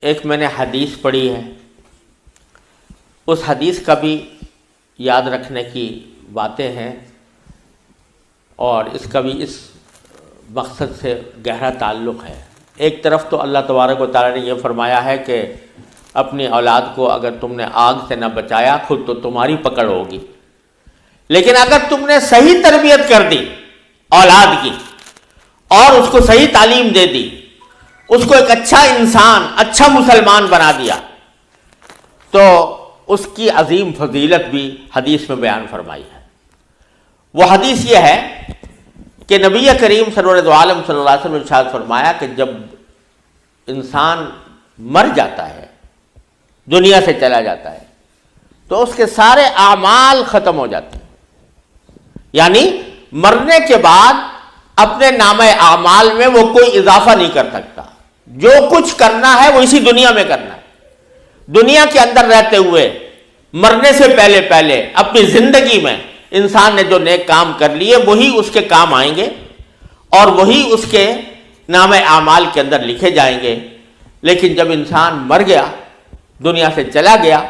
ایک میں نے حدیث پڑھی ہے، اس حدیث کا بھی یاد رکھنے کی باتیں ہیں، اور اس کا بھی اس مقصد سے گہرا تعلق ہے۔ ایک طرف تو اللہ تبارک و تعالیٰ نے یہ فرمایا ہے کہ اپنی اولاد کو اگر تم نے آگ سے نہ بچایا خود تو تمہاری پکڑ ہوگی، لیکن اگر تم نے صحیح تربیت کر دی اولاد کی اور اس کو صحیح تعلیم دے دی، اس کو ایک اچھا انسان، اچھا مسلمان بنا دیا، تو اس کی عظیم فضیلت بھی حدیث میں بیان فرمائی ہے۔ وہ حدیث یہ ہے کہ نبی کریم سرور عالم صلی اللہ علیہ وسلم نے ارشاد فرمایا کہ جب انسان مر جاتا ہے، دنیا سے چلا جاتا ہے، تو اس کے سارے اعمال ختم ہو جاتے ہیں، یعنی مرنے کے بعد اپنے نامہ اعمال میں وہ کوئی اضافہ نہیں کر سکتا۔ جو کچھ کرنا ہے وہ اسی دنیا میں کرنا ہے، دنیا کے اندر رہتے ہوئے، مرنے سے پہلے پہلے اپنی زندگی میں انسان نے جو نیک کام کر لیے وہی اس کے کام آئیں گے اور وہی اس کے نام اعمال کے اندر لکھے جائیں گے۔ لیکن جب انسان مر گیا، دنیا سے چلا گیا،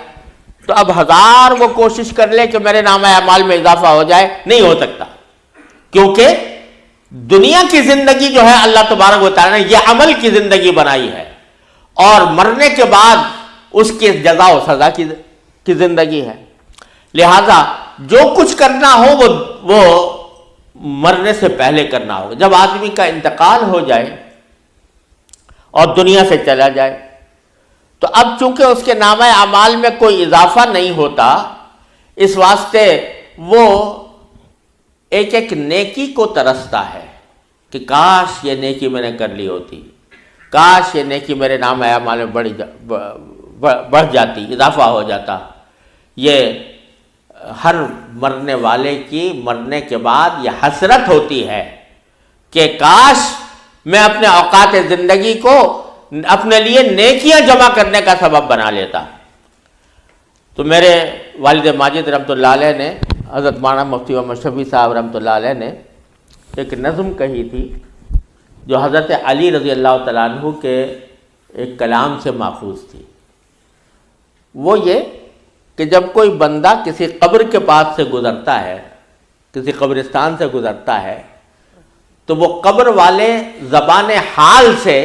تو اب ہزار وہ کوشش کر لے کہ میرے نام اعمال میں اضافہ ہو جائے، نہیں ہو سکتا، کیونکہ دنیا کی زندگی جو ہے اللہ تبارک و تعالیٰ نے یہ عمل کی زندگی بنائی ہے، اور مرنے کے بعد اس کی جزا و سزا کی زندگی ہے۔ لہذا جو کچھ کرنا ہو وہ مرنے سے پہلے کرنا ہوگا۔ جب آدمی کا انتقال ہو جائے اور دنیا سے چلا جائے، تو اب چونکہ اس کے نامہ اعمال میں کوئی اضافہ نہیں ہوتا، اس واسطے وہ ایک ایک نیکی کو ترستا ہے کہ کاش یہ نیکی میں نے کر لی ہوتی، کاش یہ نیکی میرے نام اعمال میں بڑھ جاتی، اضافہ ہو جاتا۔ یہ ہر مرنے والے کی مرنے کے بعد یہ حسرت ہوتی ہے کہ کاش میں اپنے اوقات زندگی کو اپنے لیے نیکیاں جمع کرنے کا سبب بنا لیتا۔ تو میرے والد ماجد رحمۃ اللہ علیہ نے، حضرت مولانا مفتی محمد شفیع صاحب رحمۃ اللہ علیہ نے ایک نظم کہی تھی جو حضرت علی رضی اللہ تعالیٰ عنہ کے ایک کلام سے ماخوذ تھی۔ وہ یہ کہ جب کوئی بندہ کسی قبر کے پاس سے گزرتا ہے، کسی قبرستان سے گزرتا ہے، تو وہ قبر والے زبان حال سے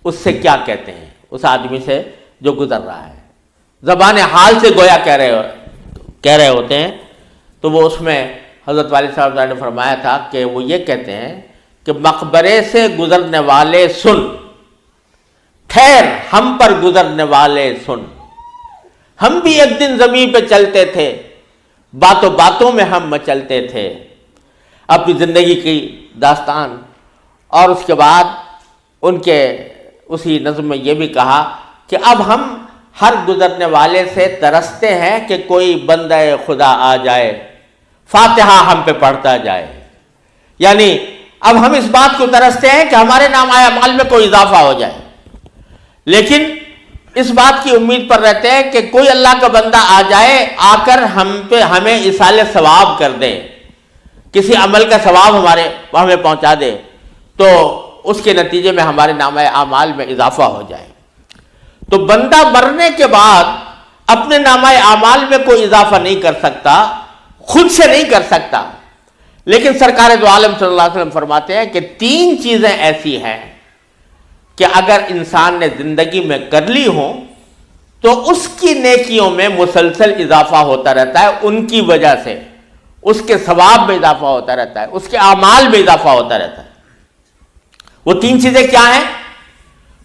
اس سے کیا کہتے ہیں، اس آدمی سے جو گزر رہا ہے، زبان حال سے گویا کہہ رہے ہوتے ہیں۔ تو وہ اس میں حضرت والد صاحب نے فرمایا تھا کہ وہ یہ کہتے ہیں کہ مقبرے سے گزرنے والے سن، خیر ہم پر گزرنے والے سن، ہم بھی ایک دن زمین پہ چلتے تھے، باتوں باتوں میں ہم مچلتے تھے، اپنی زندگی کی داستان۔ اور اس کے بعد ان کے اسی نظم میں یہ بھی کہا کہ اب ہم ہر گزرنے والے سے ترستے ہیں کہ کوئی بندہ خدا آ جائے، فاتحہ ہم پہ پڑھتا جائے، یعنی اب ہم اس بات کو ترستے ہیں کہ ہمارے نام اعمال میں کوئی اضافہ ہو جائے، لیکن اس بات کی امید پر رہتے ہیں کہ کوئی اللہ کا بندہ آ جائے، آ کر ہمیں ایصال ثواب کر دے، کسی عمل کا ثواب ہمیں پہنچا دے، تو اس کے نتیجے میں ہمارے نام اعمال میں اضافہ ہو جائے۔ تو بندہ مرنے کے بعد اپنے نام اعمال میں کوئی اضافہ نہیں کر سکتا، خود سے نہیں کر سکتا، لیکن سرکار دو عالم صلی اللہ علیہ وسلم فرماتے ہیں کہ 3 چیزیں ایسی ہیں کہ اگر انسان نے زندگی میں کر لی ہوں تو اس کی نیکیوں میں مسلسل اضافہ ہوتا رہتا ہے، ان کی وجہ سے اس کے ثواب میں اضافہ ہوتا رہتا ہے، اس کے اعمال میں اضافہ ہوتا رہتا ہے۔ وہ 3 چیزیں کیا ہیں؟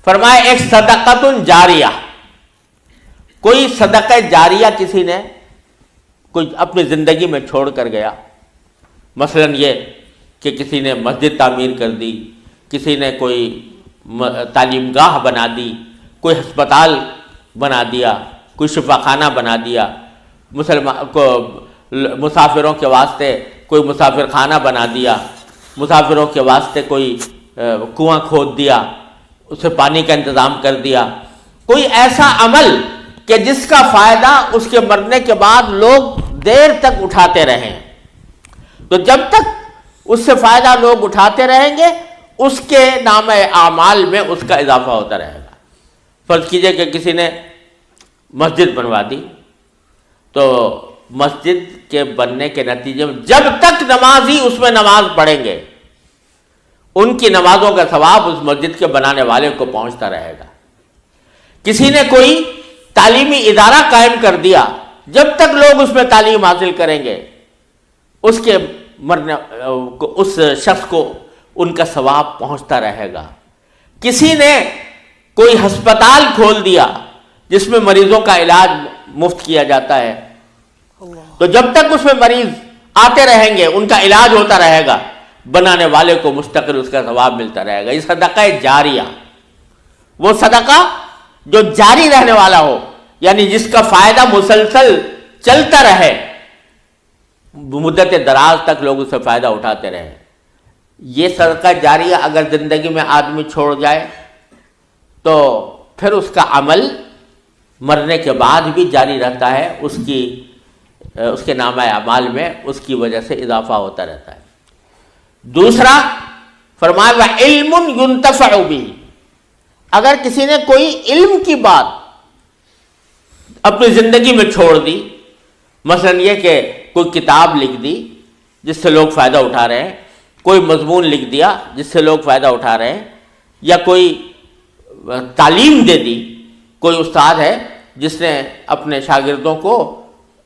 فرمایا ایک صدقۃ جاریہ، کوئی صدقہ جاریہ کسی نے کوئی اپنی زندگی میں چھوڑ کر گیا، مثلا یہ کہ کسی نے مسجد تعمیر کر دی، کسی نے کوئی تعلیم گاہ بنا دی، کوئی ہسپتال بنا دیا، کوئی شفا خانہ بنا دیا، مسافروں کے واسطے کوئی مسافر خانہ بنا دیا، مسافروں کے واسطے کوئی کنواں کھود دیا، اسے پانی کا انتظام کر دیا، کوئی ایسا عمل کہ جس کا فائدہ اس کے مرنے کے بعد لوگ دیر تک اٹھاتے رہیں، تو جب تک اس سے فائدہ لوگ اٹھاتے رہیں گے اس کے نام اعمال میں اس کا اضافہ ہوتا رہے گا۔ فرض کیجئے کہ کسی نے مسجد بنوا دی، تو مسجد کے بننے کے نتیجے میں جب تک نمازی اس میں نماز پڑھیں گے ان کی نمازوں کا ثواب اس مسجد کے بنانے والے کو پہنچتا رہے گا۔ کسی نے کوئی تعلیمی ادارہ قائم کر دیا، جب تک لوگ اس میں تعلیم حاصل کریں گے اس کے مرنے اس شخص کو ان کا ثواب پہنچتا رہے گا۔ کسی نے کوئی ہسپتال کھول دیا جس میں مریضوں کا علاج مفت کیا جاتا ہے، تو جب تک اس میں مریض آتے رہیں گے ان کا علاج ہوتا رہے گا، بنانے والے کو مستقل اس کا ثواب ملتا رہے گا۔ یہ صدقہ جاریہ، وہ صدقہ جو جاری رہنے والا ہو، یعنی جس کا فائدہ مسلسل چلتا رہے، مدت دراز تک لوگ اس سے فائدہ اٹھاتے رہے۔ یہ صدقہ جاریہ اگر زندگی میں آدمی چھوڑ جائے تو پھر اس کا عمل مرنے کے بعد بھی جاری رہتا ہے، اس کے نامہ اعمال میں اس کی وجہ سے اضافہ ہوتا رہتا ہے۔ دوسرا فرمایا وَعِلْمٌ يُنْتَفَعُ بِهِ، اگر کسی نے کوئی علم کی بات اپنی زندگی میں چھوڑ دی، مثلا یہ کہ کوئی کتاب لکھ دی جس سے لوگ فائدہ اٹھا رہے ہیں، کوئی مضمون لکھ دیا جس سے لوگ فائدہ اٹھا رہے ہیں، یا کوئی تعلیم دے دی، کوئی استاد ہے جس نے اپنے شاگردوں کو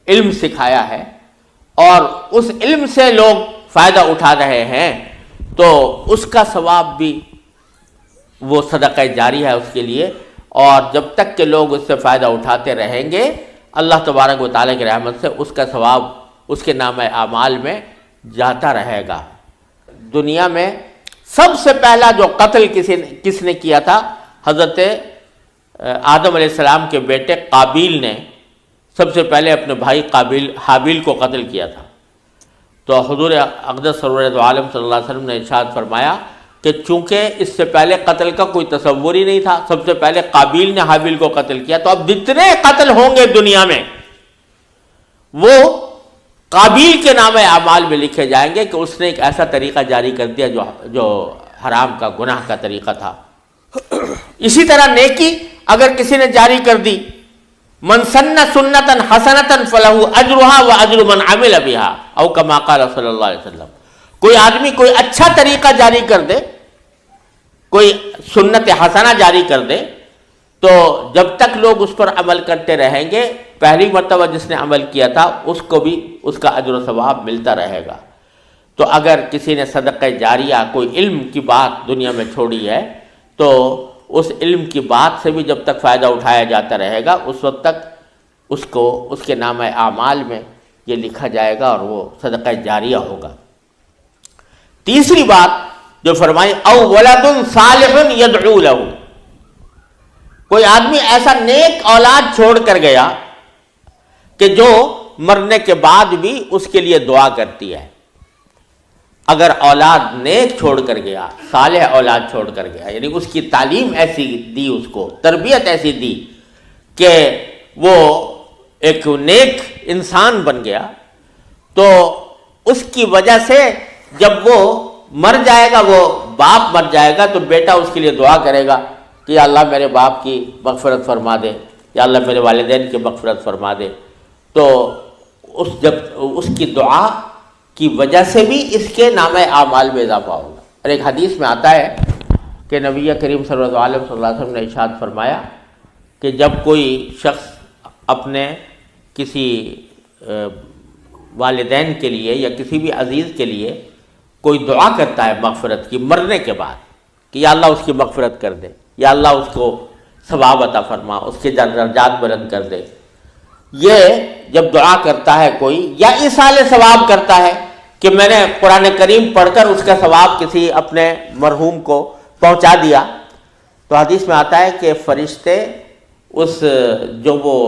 علم سکھایا ہے اور اس علم سے لوگ فائدہ اٹھا رہے ہیں، تو اس کا ثواب بھی وہ صدقہ جاری ہے اس کے لیے، اور جب تک کہ لوگ اس سے فائدہ اٹھاتے رہیں گے اللہ تبارک و تعالیٰ کی رحمت سے اس کا ثواب اس کے نامہ اعمال میں جاتا رہے گا۔ دنیا میں سب سے پہلا جو قتل کس نے کیا تھا، حضرت آدم علیہ السلام کے بیٹے قابیل نے سب سے پہلے اپنے بھائی حابیل کو قتل کیا تھا۔ تو حضور اقدس سرور عالم صلی اللہ علیہ وسلم نے ارشاد فرمایا کہ چونکہ اس سے پہلے قتل کا کوئی تصور ہی نہیں تھا، سب سے پہلے قابیل نے حابیل کو قتل کیا، تو اب جتنے قتل ہوں گے دنیا میں وہ قابیل کے نام اعمال میں لکھے جائیں گے کہ اس نے ایک ایسا طریقہ جاری کر دیا جو حرام کا گناہ کا طریقہ تھا۔ اسی طرح نیکی اگر کسی نے جاری کر دی، من سن سنتا حسنتا فلہ اجرها واجر من عمل بها او کما قال صلی اللہ علیہ وسلم، کوئی آدمی کوئی اچھا طریقہ جاری کر دے، کوئی سنت حسنہ جاری کر دے، تو جب تک لوگ اس پر عمل کرتے رہیں گے، پہلی مرتبہ جس نے عمل کیا تھا اس کو بھی اس کا اجر و ثواب ملتا رہے گا۔ تو اگر کسی نے صدقہ جاریہ کوئی علم کی بات دنیا میں چھوڑی ہے تو اس علم کی بات سے بھی جب تک فائدہ اٹھایا جاتا رہے گا اس وقت تک اس کو اس کے نامہ اعمال میں یہ لکھا جائے گا اور وہ صدقہ جاریہ ہوگا۔ تیسری بات جو فرمائی او ولد صالح یدعو لہ، کوئی آدمی ایسا نیک اولاد چھوڑ کر گیا کہ جو مرنے کے بعد بھی اس کے لیے دعا کرتی ہے۔ اگر اولاد نیک چھوڑ کر گیا، صالح اولاد چھوڑ کر گیا، یعنی اس کی تعلیم ایسی دی، اس کو تربیت ایسی دی کہ وہ ایک نیک انسان بن گیا، تو اس کی وجہ سے جب وہ مر جائے گا، وہ باپ مر جائے گا، تو بیٹا اس کے لیے دعا کرے گا کہ یا اللہ میرے باپ کی مغفرت فرما دے، یا اللہ میرے والدین کی مغفرت فرما دے۔ تو جب اس کی دعا کی وجہ سے بھی اس کے نامہ اعمال میں اضافہ ہوگا۔ اور ایک حدیث میں آتا ہے کہ نبی کریم صلی اللہ علیہ وسلم نے ارشاد فرمایا کہ جب کوئی شخص اپنے کسی والدین کے لیے یا کسی بھی عزیز کے لیے کوئی دعا کرتا ہے مغفرت کی مرنے کے بعد کہ یا اللہ اس کی مغفرت کر دے، یا اللہ اس کو ثواب عطا فرما، اس کے درجات بلند کر دے، یہ جب دعا کرتا ہے کوئی، یا ایصال ثواب کرتا ہے کہ میں نے قرآن کریم پڑھ کر اس کا ثواب کسی اپنے مرحوم کو پہنچا دیا، تو حدیث میں آتا ہے کہ فرشتے جو وہ